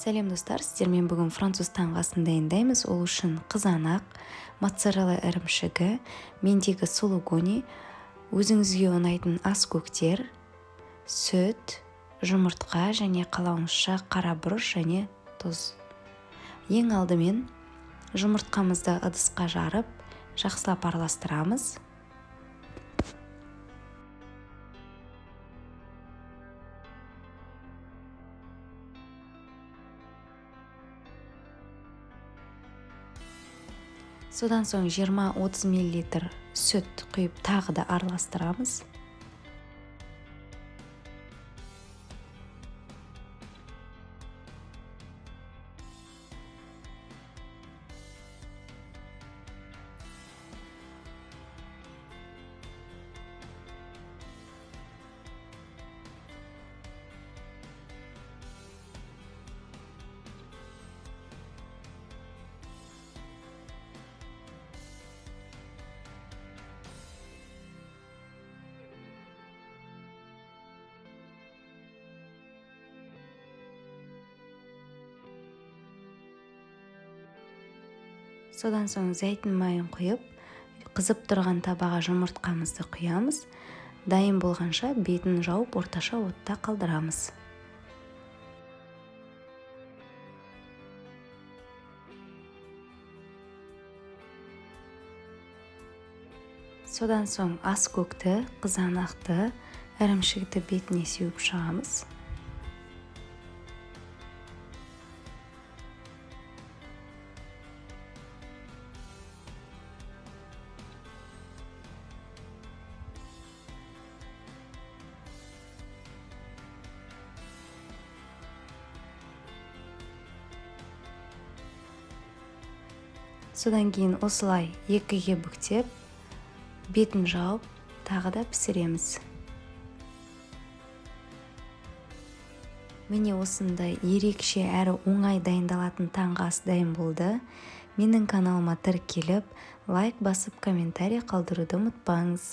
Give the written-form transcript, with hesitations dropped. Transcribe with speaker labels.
Speaker 1: Сәлем достар, сіздермен бүгін француз таңғасын дайындаймыз. Ол үшін қызанақ, моцарелла ірімшігі, мендегі сулугуни, өзіңізге ұнайтын ас көктер, сүт, жұмыртқа және қалауыңызша қара бұрыш және тұз. Ең алдымен жұмыртқамызды ыдысқа жарып, жақсылап араластырамыз. Содан соң 20-30 мл сүт құйып тағы да араластырамыз. Содан соң зәйтүн майын құйып, қызып тұрған табаға жұмыртқамызды құямыз. Дайын болғанша бетін жауып орташа отта қалдырамыз. Содан соң ас көкті, қызанақты, ірімшікті бетіне сеуіп шығамыз. Содан кейін осылай екіге бүктеп, бетін жауып, тағы да пісіреміз. Міне осындай ерекше әрі оңай дайындалатын таңғы ас дайын болды. Менің каналыма тіркеліп, лайк басып, комментарий қалдыруды ұмытпаңыз.